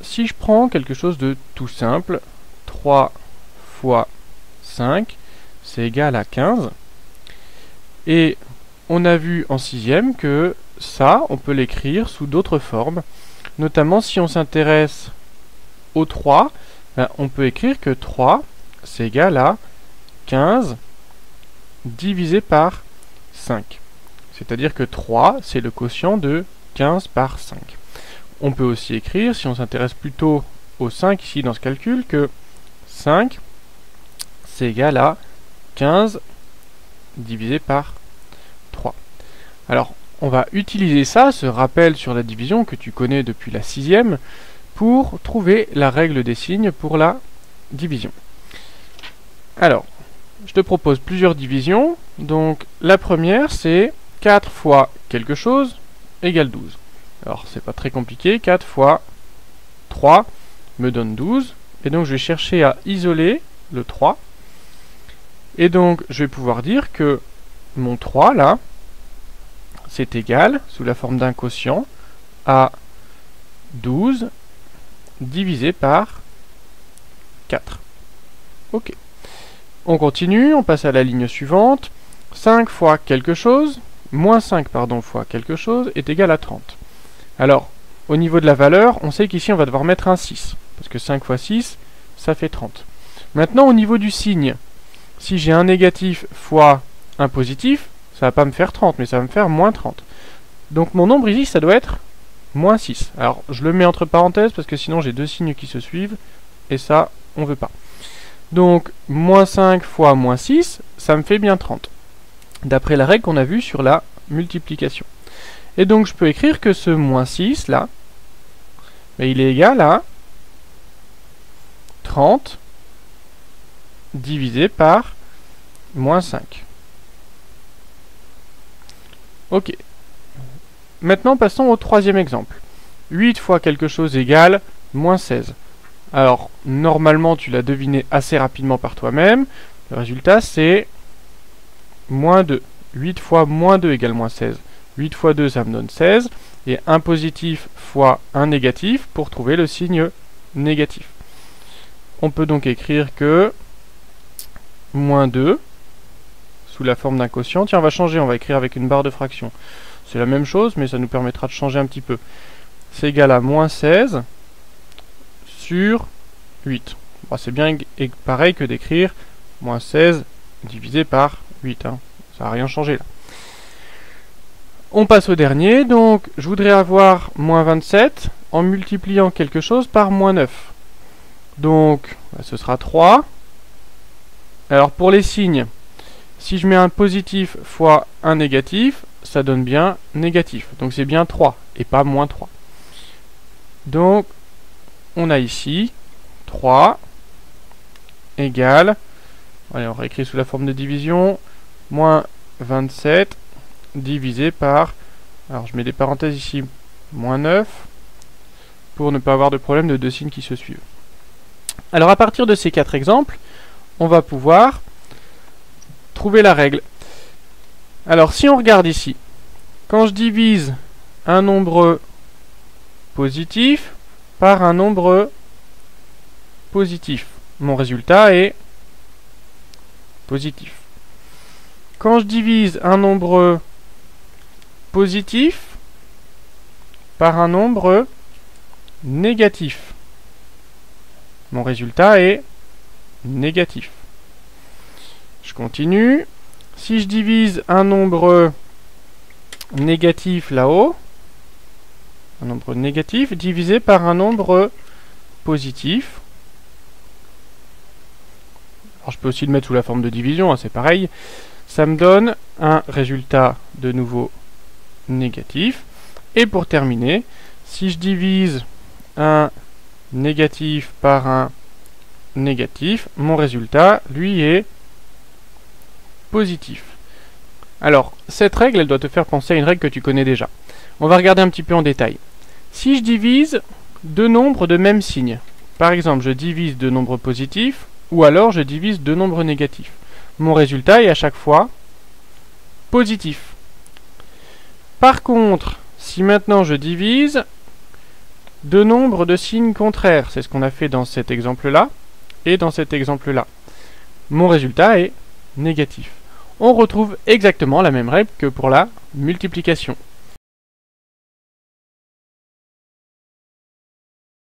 si je prends quelque chose de tout simple, 3 fois 5, c'est égal à 15. Et on a vu en sixième que ça, on peut l'écrire sous d'autres formes. Notamment si on s'intéresse au 3, on peut écrire que 3, c'est égal à 15 divisé par 5. C'est-à-dire que 3, c'est le quotient de 15 par 5. On peut aussi écrire, si on s'intéresse plutôt au 5 ici dans ce calcul, que 5, c'est égal à 15 divisé par 3. Alors, on va utiliser ça, ce rappel sur la division que tu connais depuis la sixième, pour trouver la règle des signes pour la division. Alors, je te propose plusieurs divisions. Donc, la première, c'est 4 fois quelque chose égale 12. Alors, c'est pas très compliqué. 4 fois 3 me donne 12. Et donc, je vais chercher à isoler le 3. Et donc, je vais pouvoir dire que mon 3, là, c'est égal, sous la forme d'un quotient, à 12 divisé par 4. Ok. On continue, on passe à la ligne suivante. 5 fois quelque chose, moins 5 pardon, fois quelque chose, est égal à 30. Alors, au niveau de la valeur, on sait qu'ici on va devoir mettre un 6, parce que 5 fois 6, ça fait 30. Maintenant, au niveau du signe, si j'ai un négatif fois un positif, ça va pas me faire 30, mais ça va me faire moins 30. Donc mon nombre ici, ça doit être moins 6. Alors, je le mets entre parenthèses, parce que sinon j'ai deux signes qui se suivent, et ça, on veut pas. Donc, moins 5 fois moins 6, ça me fait bien 30. D'après la règle qu'on a vue sur la multiplication. Et donc, je peux écrire que ce moins 6, là, il est égal à 30 divisé par moins 5. Ok. Maintenant, passons au troisième exemple. 8 fois quelque chose égale moins 16. Alors, normalement, tu l'as deviné assez rapidement par toi-même. Le résultat, c'est moins 2. 8 fois moins 2 égale moins 16. 8 fois 2, ça me donne 16. Et un positif fois un négatif pour trouver le signe négatif. On peut donc écrire que moins 2, sous la forme d'un quotient. Tiens, on va changer, on va écrire avec une barre de fraction. C'est la même chose, mais ça nous permettra de changer un petit peu. C'est égal à moins 16 sur 8. Bon, c'est bien pareil que d'écrire moins 16 divisé par 8. Hein. Ça n'a rien changé là. On passe au dernier. Donc, je voudrais avoir moins 27 en multipliant quelque chose par moins 9. Donc, ce sera 3. Alors, pour les signes, si je mets un positif fois un négatif, ça donne bien négatif. Donc, c'est bien 3 et pas moins 3. Donc, on a ici 3 égale, allez, on réécrit sous la forme de division, moins 27 divisé par, alors je mets des parenthèses ici, moins 9, pour ne pas avoir de problème de deux signes qui se suivent. Alors à partir de ces 4 exemples, on va pouvoir trouver la règle. Alors si on regarde ici, quand je divise un nombre positif par un nombre positif, mon résultat est positif. Quand je divise un nombre positif par un nombre négatif, mon résultat est négatif. Je continue. Si je divise un nombre négatif là-haut, un nombre négatif divisé par un nombre positif, alors je peux aussi le mettre sous la forme de division, hein, c'est pareil, ça me donne un résultat de nouveau négatif. Et pour terminer, si je divise un négatif par un négatif, mon résultat, lui, est positif. Alors, cette règle, elle doit te faire penser à une règle que tu connais déjà. On va regarder un petit peu en détail. Si je divise deux nombres de même signe, par exemple, je divise deux nombres positifs, ou alors je divise deux nombres négatifs, mon résultat est à chaque fois positif. Par contre, si maintenant je divise deux nombres de signes contraires. C'est ce qu'on a fait dans cet exemple-là et dans cet exemple-là. Mon résultat est négatif. On retrouve exactement la même règle que pour la multiplication.